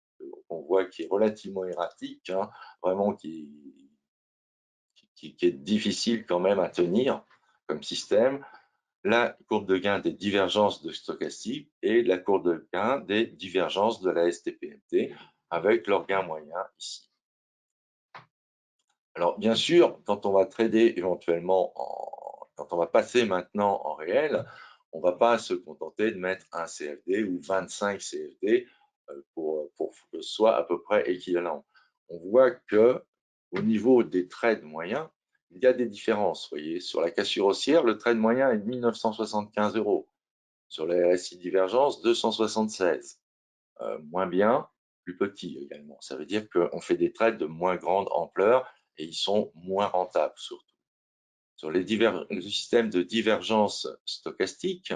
on voit qui est relativement erratique, hein, vraiment qui est difficile quand même à tenir comme système, la courbe de gain des divergences de stochastique et la courbe de gain des divergences de la STPMT avec leur gain moyen ici. Alors, bien sûr, quand on va trader éventuellement, quand on va passer maintenant en réel, on ne va pas se contenter de mettre un CFD ou 25 CFD pour que ce soit à peu près équivalent. On voit que au niveau des trades moyens, il y a des différences. Vous voyez, sur la cassure haussière, le trade moyen est de 1975 €. Sur la RSI divergence, 276. Moins bien, plus petit également. Ça veut dire qu'on fait des trades de moins grande ampleur et ils sont moins rentables surtout. Sur le système de divergence stochastique,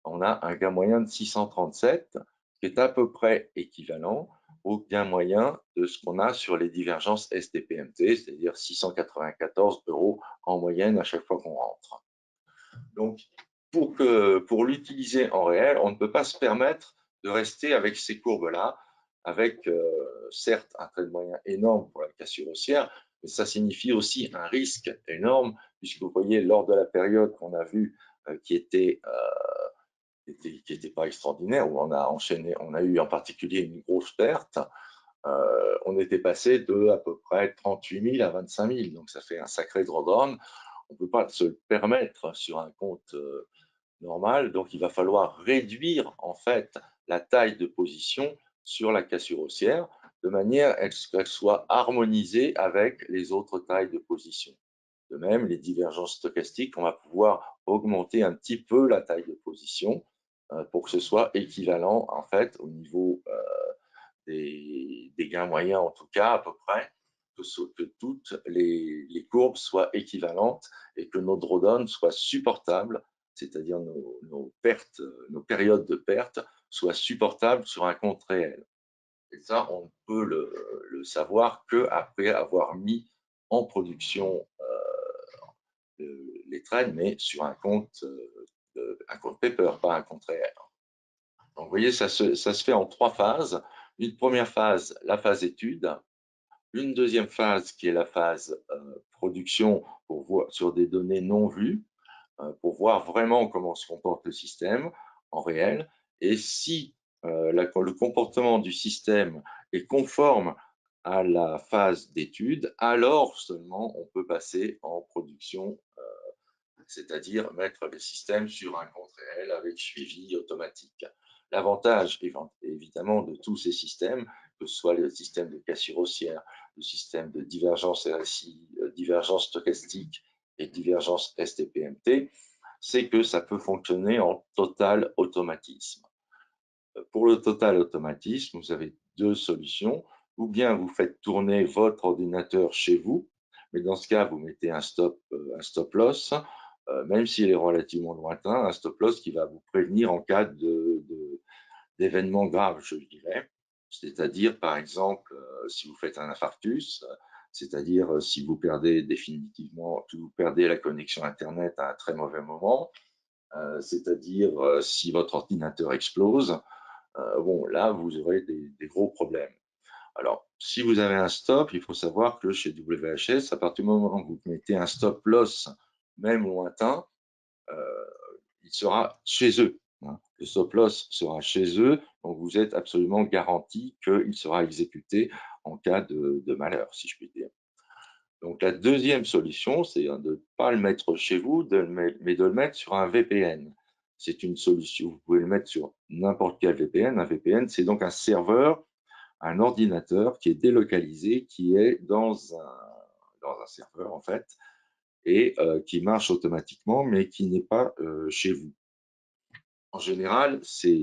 on a un gain moyen de 637, qui est à peu près équivalent au gain moyen de ce qu'on a sur les divergences STPMT, c'est-à-dire 694 € en moyenne à chaque fois qu'on rentre. Donc, pour l'utiliser en réel, on ne peut pas se permettre de rester avec ces courbes-là, avec certes un trait de moyen énorme pour la cassure haussière, mais ça signifie aussi un risque énorme, puisque vous voyez, lors de la période qu'on a vue qui était pas extraordinaire, où on a eu en particulier une grosse perte, on était passé de à peu près 38 000 à 25 000, donc ça fait un sacré drawdown. On ne peut pas se le permettre sur un compte normal, donc il va falloir réduire en fait la taille de position sur la cassure haussière de manière à ce qu'elle soit harmonisée avec les autres tailles de position. De même, les divergences stochastiques, on va pouvoir augmenter un petit peu la taille de position pour que ce soit équivalent en fait au niveau des gains moyens en tout cas à peu près, que toutes les courbes soient équivalentes et que nos drawdowns soient supportables, c'est-à-dire nos pertes, nos périodes de perte soient supportables sur un compte réel. Et ça, on ne peut le savoir qu'après avoir mis en production les trades, mais sur un compte paper, pas un compte réel. Donc, vous voyez, ça se fait en 3 phases. Une première phase, la phase étude. Une deuxième phase qui est la phase production pour voir, sur des données non vues, pour voir vraiment comment se comporte le système en réel. Et si le comportement du système est conforme à la phase d'étude, alors seulement on peut passer en production, c'est-à-dire mettre le système sur un compte réel avec suivi automatique. L'avantage, évidemment, de tous ces systèmes, que ce soit le système de cassure haussière, le système de divergence RSI, divergence stochastique et divergence STPMT, c'est que ça peut fonctionner en total automatisme. Pour le total automatisme, vous avez 2 solutions. Ou bien vous faites tourner votre ordinateur chez vous, mais dans ce cas, vous mettez un stop loss, même s'il est relativement lointain, un stop loss qui va vous prévenir en cas d'événements graves, je dirais. C'est-à-dire, par exemple, si vous faites un infarctus, c'est-à-dire si vous perdez définitivement, si vous perdez la connexion Internet à un très mauvais moment, c'est-à-dire si votre ordinateur explose, bon, là, vous aurez des gros problèmes. Alors, si vous avez un stop, il faut savoir que chez WHS, à partir du moment où vous mettez un stop loss, même lointain, il sera chez eux. Le stop loss sera chez eux, donc vous êtes absolument garanti qu'il sera exécuté en cas de malheur, si je puis dire. Donc, la deuxième solution, c'est de ne pas le mettre chez vous, mais de le mettre sur un VPN. C'est une solution, vous pouvez le mettre sur n'importe quel VPN. Un VPN, c'est donc un serveur, un ordinateur qui est délocalisé, qui est dans un serveur, en fait, et qui marche automatiquement, mais qui n'est pas chez vous. En général, ces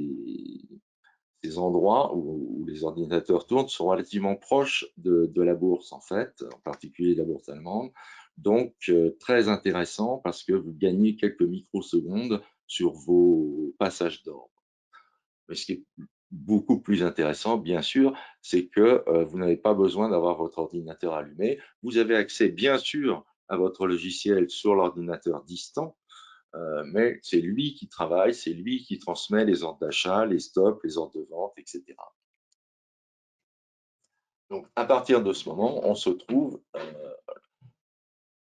endroits où les ordinateurs tournent sont relativement proches de la bourse, en fait, en particulier la bourse allemande. Donc, très intéressant parce que vous gagnez quelques microsecondes sur vos passages d'ordre. Mais ce qui est beaucoup plus intéressant, bien sûr, c'est que vous n'avez pas besoin d'avoir votre ordinateur allumé. Vous avez accès, bien sûr, à votre logiciel sur l'ordinateur distant, mais c'est lui qui travaille, c'est lui qui transmet les ordres d'achat, les stops, les ordres de vente, etc. Donc, à partir de ce moment, on se trouve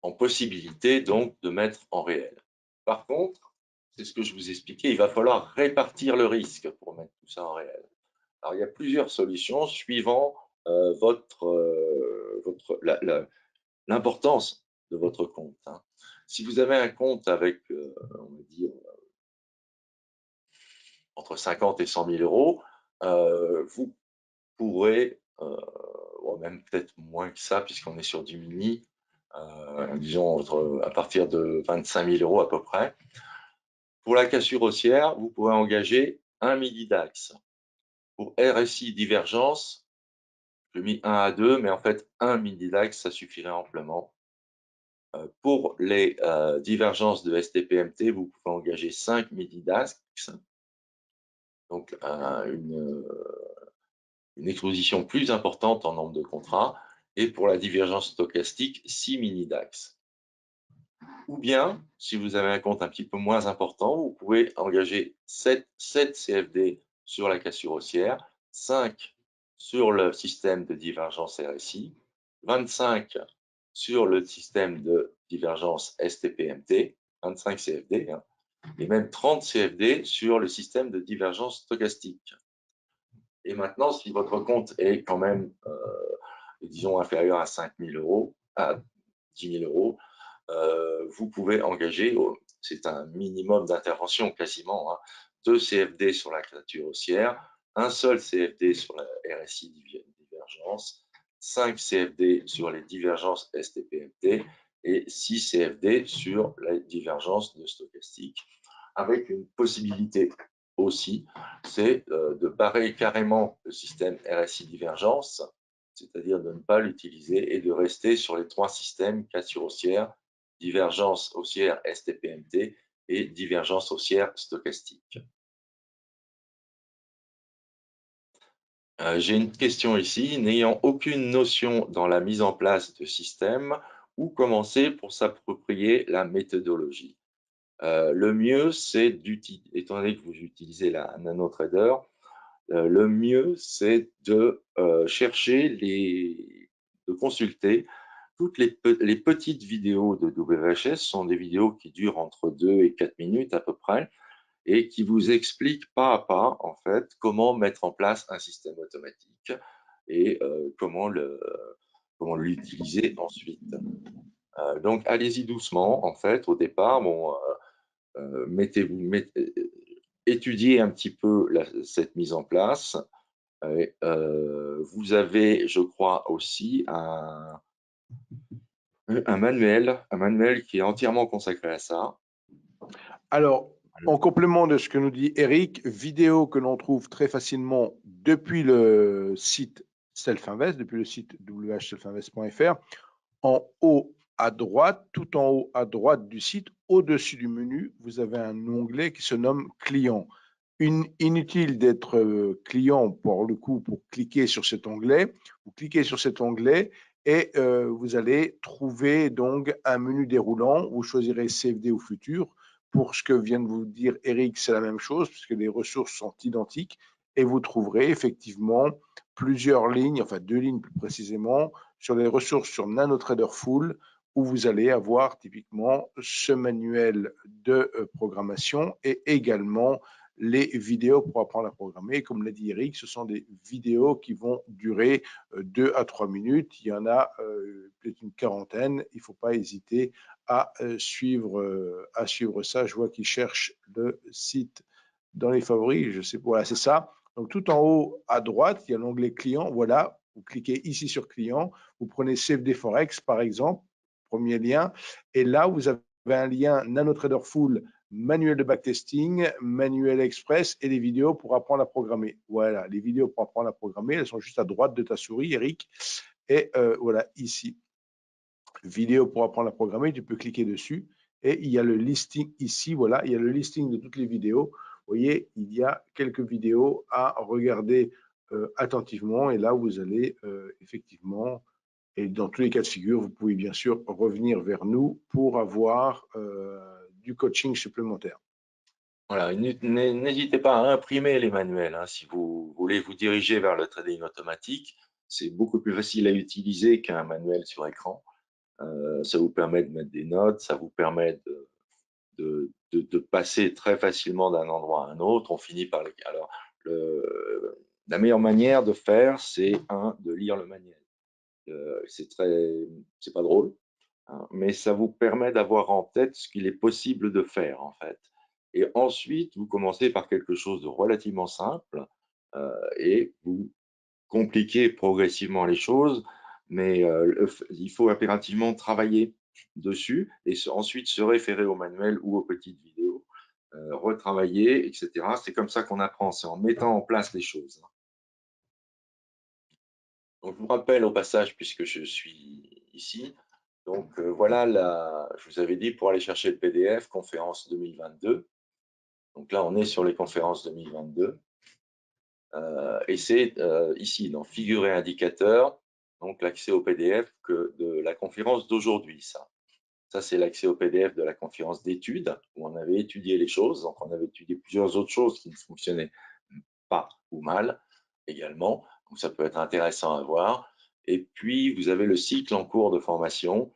en possibilité donc de mettre en réel. Par contre, c'est ce que je vous expliquais, il va falloir répartir le risque pour mettre tout ça en réel. Alors, il y a plusieurs solutions suivant l'importance de votre compte. Si vous avez un compte avec, on va dire, entre 50 et 100 000 euros, vous pourrez, même peut-être moins que ça, puisqu'on est sur du mini, disons à partir de 25 000 euros à peu près. Pour la cassure haussière, vous pouvez engager un mini DAX. Pour RSI divergence, j'ai mis 1 à 2, mais en fait, un mini DAX, ça suffirait amplement. Pour les divergences de STPMT, vous pouvez engager 5 mini DAX, donc une exposition plus importante en nombre de contrats, et pour la divergence stochastique, 6 mini DAX. Ou bien, si vous avez un compte un petit peu moins important, vous pouvez engager 7 CFD sur la cassure haussière, 5 sur le système de divergence RSI, 25 sur le système de divergence STPMT, 25 CFD, et même 30 CFD sur le système de divergence stochastique. Et maintenant, si votre compte est quand même, disons, inférieur à 5 000 euros, à 10 000 euros, vous pouvez engager, c'est un minimum d'intervention quasiment, 2 CFD sur la cassure haussière, un seul CFD sur la RSI divergence, 5 CFD sur les divergences STPMT et 6 CFD sur la divergence de stochastique, avec une possibilité aussi, c'est de barrer carrément le système RSI divergence c'est-à-dire de ne pas l'utiliser et de rester sur les 3 systèmes cassure haussière, divergence haussière STPMT et divergence haussière stochastique. J'ai une question ici. N'ayant aucune notion dans la mise en place de système, où commencer pour s'approprier la méthodologie? Le mieux, c'est d'utiliser, étant donné que vous utilisez la NanoTrader, le mieux, c'est de chercher de consulter toutes les petites vidéos de WHS. Ce sont des vidéos qui durent entre 2 et 4 minutes à peu près et qui vous expliquent pas à pas, en fait, comment mettre en place un système automatique et comment l'utiliser ensuite. Donc, allez-y doucement, en fait, au départ. Bon, étudiez un petit peu cette mise en place. Vous avez, je crois, aussi un manuel qui est entièrement consacré à ça. Alors, en complément de ce que nous dit Eric, vidéo que l'on trouve très facilement depuis le site Self-Invest, depuis le site www.selfinvest.fr, en haut à droite, tout en haut à droite du site, au-dessus du menu, vous avez un onglet qui se nomme Client. Inutile d'être client pour le coup pour cliquer sur cet onglet. Vous cliquez sur cet onglet et vous allez trouver donc un menu déroulant. Vous choisirez CFD ou futur. Pour ce que vient de vous dire Eric, c'est la même chose puisque les ressources sont identiques et vous trouverez effectivement plusieurs lignes, enfin 2 lignes plus précisément, sur les ressources sur NanoTrader Full où vous allez avoir typiquement ce manuel de programmation et également les vidéos pour apprendre à programmer. Comme l'a dit Eric, ce sont des vidéos qui vont durer 2 à 3 minutes. Il y en a peut-être une quarantaine. Il ne faut pas hésiter à suivre ça. Je vois qu'il cherche le site dans les favoris. Je sais pas, voilà, c'est ça. Donc tout en haut à droite, il y a l'onglet client. Voilà, vous cliquez ici sur client. Vous prenez CFD Forex par exemple, premier lien. Et là, vous avez un lien NanoTrader Full, manuel de backtesting, manuel express et les vidéos pour apprendre à programmer. Voilà, les vidéos pour apprendre à programmer, elles sont juste à droite de ta souris, Eric. Et voilà, ici, vidéo pour apprendre à programmer, tu peux cliquer dessus. Et il y a le listing ici, voilà, il y a le listing de toutes les vidéos. Vous voyez, il y a quelques vidéos à regarder attentivement. Et là, vous allez effectivement, et dans tous les cas de figure, vous pouvez bien sûr revenir vers nous pour avoir du coaching supplémentaire. Voilà, n'hésitez pas à imprimer les manuels, hein, si vous voulez vous diriger vers le trading automatique. C'est beaucoup plus facile à utiliser qu'un manuel sur écran. Ça vous permet de mettre des notes, ça vous permet de passer très facilement d'un endroit à un autre. On finit par alors, la meilleure manière de faire, c'est de lire le manuel. C'est pas drôle, hein, mais ça vous permet d'avoir en tête ce qu'il est possible de faire, en fait. Et ensuite, vous commencez par quelque chose de relativement simple et vous compliquez progressivement les choses, mais il faut impérativement travailler dessus et ensuite se référer au manuel ou aux petites vidéos, retravailler, etc. C'est comme ça qu'on apprend, c'est en mettant en place les choses. Donc, je vous rappelle au passage, puisque je suis ici, donc voilà, je vous avais dit pour aller chercher le PDF, conférence 2022. Donc là, on est sur les conférences 2022. Et c'est ici, dans Figure et indicateur, donc l'accès au PDF de la conférence d'aujourd'hui, ça. Ça, c'est l'accès au PDF de la conférence d'études, où on avait étudié les choses. Donc, on avait étudié plusieurs autres choses qui ne fonctionnaient pas ou mal également. Donc, ça peut être intéressant à voir. Et puis, vous avez le cycle en cours de formation,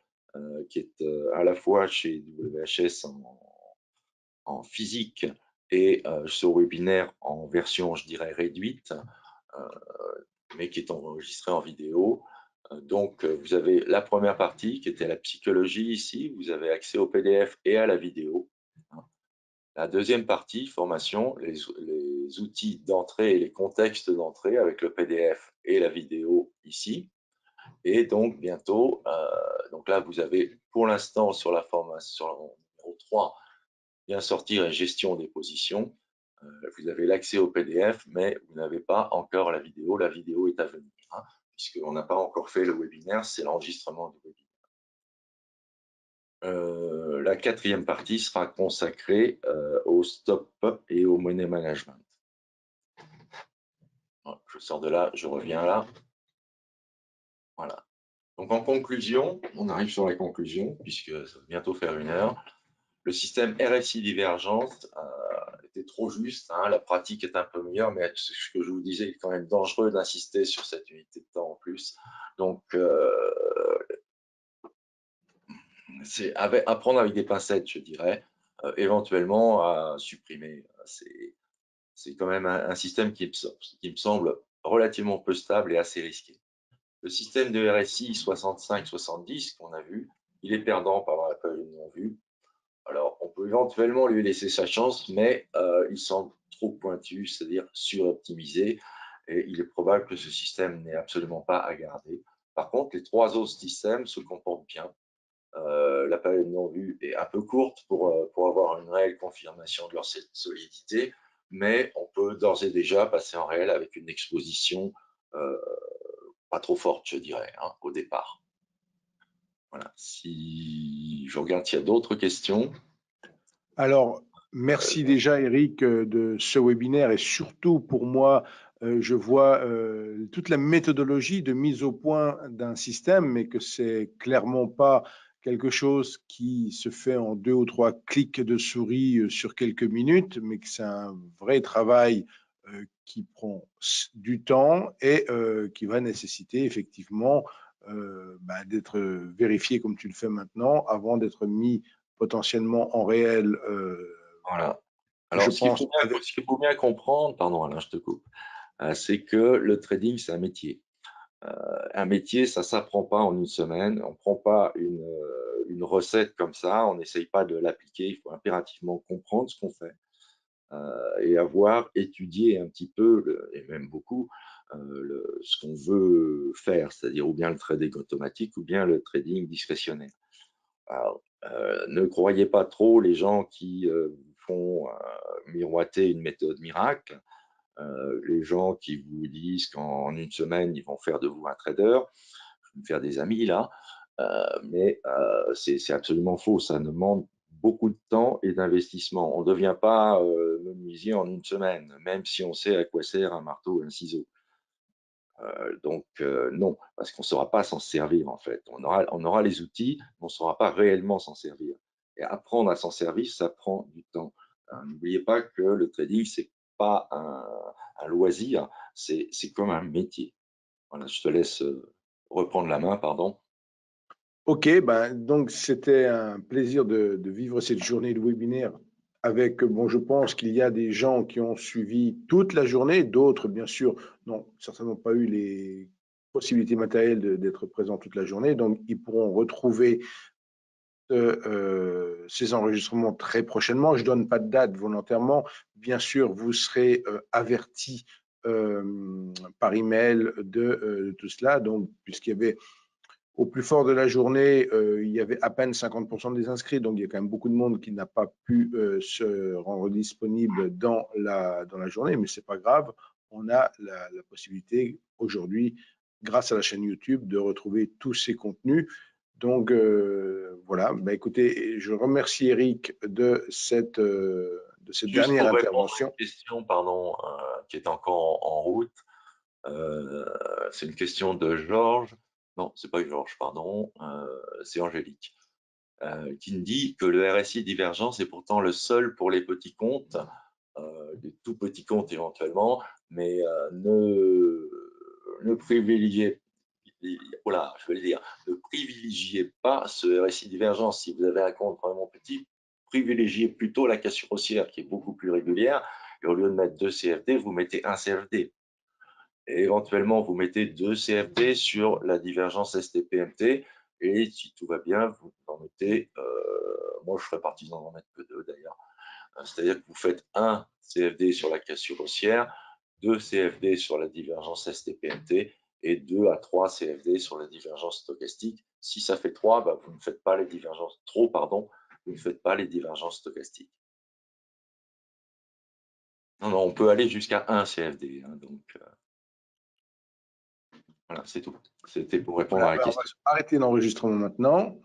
qui est à la fois chez WHS en physique et sur webinaire en version, je dirais, réduite, mais qui est enregistré en vidéo. Donc, vous avez la première partie qui était la psychologie ici. Vous avez accès au PDF et à la vidéo. La deuxième partie, formation, les outils d'entrée et les contextes d'entrée avec le PDF et la vidéo ici. Et donc, bientôt, donc là, vous avez pour l'instant sur la formation, sur le numéro 3, bien sortir et gestion des positions. Vous avez l'accès au PDF, mais vous n'avez pas encore la vidéo. La vidéo est à venir, hein, puisqu'on n'a pas encore fait le webinaire, c'est l'enregistrement du webinaire. La quatrième partie sera consacrée au stop et au money management. Je sors de là, je reviens là. Voilà. Donc en conclusion, on arrive sur la conclusion, puisque ça va bientôt faire 1 heure. Le système RSI divergence était trop juste, hein, la pratique est un peu meilleure, mais ce que je vous disais, il est quand même dangereux d'insister sur cette unité de temps en plus. Donc, c'est apprendre avec des pincettes, je dirais, éventuellement à supprimer. C'est quand même un système qui me semble relativement peu stable et assez risqué. Le système de RSI 65-70 qu'on a vu, il est perdant par la période non vue. Alors, on peut éventuellement lui laisser sa chance, mais il semble trop pointu, c'est-à-dire suroptimisé, et il est probable que ce système n'ait absolument pas à garder. Par contre, les 3 autres systèmes se comportent bien. La période non vue est un peu courte pour avoir une réelle confirmation de leur solidité, mais on peut d'ores et déjà passer en réel avec une exposition pas trop forte, je dirais, hein, au départ. Voilà. Si je regarde s'il y a d'autres questions. Alors, merci déjà Eric de ce webinaire et surtout pour moi, je vois toute la méthodologie de mise au point d'un système, mais que c'est clairement pas quelque chose qui se fait en 2 ou 3 clics de souris sur quelques minutes, mais que c'est un vrai travail qui prend du temps et qui va nécessiter effectivement d'être vérifié comme tu le fais maintenant avant d'être mis potentiellement en réel. Voilà. Je Alors, ce pense qu'il faut bien comprendre, pardon Alain, je te coupe, c'est que le trading, c'est un métier. Un métier, ça s'apprend pas en 1 semaine. On prend pas une recette comme ça, on n'essaye pas de l'appliquer. Il faut impérativement comprendre ce qu'on fait et avoir étudié un petit peu, et même beaucoup, ce qu'on veut faire, c'est-à-dire ou bien le trading automatique ou bien le trading discrétionnaire. Alors, ne croyez pas trop les gens qui vous font miroiter une méthode miracle, les gens qui vous disent qu'en 1 semaine, ils vont faire de vous un trader. Je vais me faire des amis là, mais c'est absolument faux. Ça demande beaucoup de temps et d'investissement. On ne devient pas menuisier en 1 semaine, même si on sait à quoi sert un marteau et un ciseau. Donc non, parce qu'on ne saura pas s'en servir en fait. On aura les outils, mais on ne saura pas réellement s'en servir. Et apprendre à s'en servir, ça prend du temps. N'oubliez pas que le trading, c'est pas un loisir, c'est comme un métier. Voilà, je te laisse reprendre la main, pardon. OK, donc c'était un plaisir de vivre cette journée de webinaire avec, bon, je pense qu'il y a des gens qui ont suivi toute la journée, d'autres, bien sûr, n'ont certainement pas eu les possibilités matérielles d'être présents toute la journée, donc ils pourront retrouver ces enregistrements très prochainement. Je ne donne pas de date volontairement. Bien sûr, vous serez avertis par email de tout cela, donc puisqu'il y avait au plus fort de la journée, il y avait à peine 50% des inscrits, donc il y a quand même beaucoup de monde qui n'a pas pu se rendre disponible dans la journée, mais ce n'est pas grave. On a la possibilité aujourd'hui, grâce à la chaîne YouTube, de retrouver tous ces contenus. Donc voilà, écoutez, je remercie Eric de cette Juste dernière pour répondre à intervention. une question, pardon, qui est encore en route, c'est une question de Georges. Non, c'est pas Georges, pardon, c'est Angélique, qui me dit que le RSI divergence est pourtant le seul pour les petits comptes, des tout petits comptes éventuellement, mais ne privilégiez, voilà, je vais le dire, ne privilégiez pas ce RSI divergence. Si vous avez un compte vraiment petit, privilégiez plutôt la cassure haussière qui est beaucoup plus régulière, et au lieu de mettre 2 CFD, vous mettez un CFD. Et éventuellement, vous mettez 2 CFD sur la divergence STPMT, et si tout va bien, vous en mettez, moi je ferais partisan d'en mettre que 2 d'ailleurs, c'est-à-dire que vous faites un CFD sur la cassure haussière, 2 CFD sur la divergence STPMT et 2 à 3 CFD sur la divergence stochastique. Si ça fait 3, vous ne faites pas les divergences, vous ne faites pas les divergences stochastiques. Non, on peut aller jusqu'à 1 CFD, hein, donc Voilà, c'est tout. C'était pour répondre Voilà, à la ben, on va question. arrêter l'enregistrement maintenant.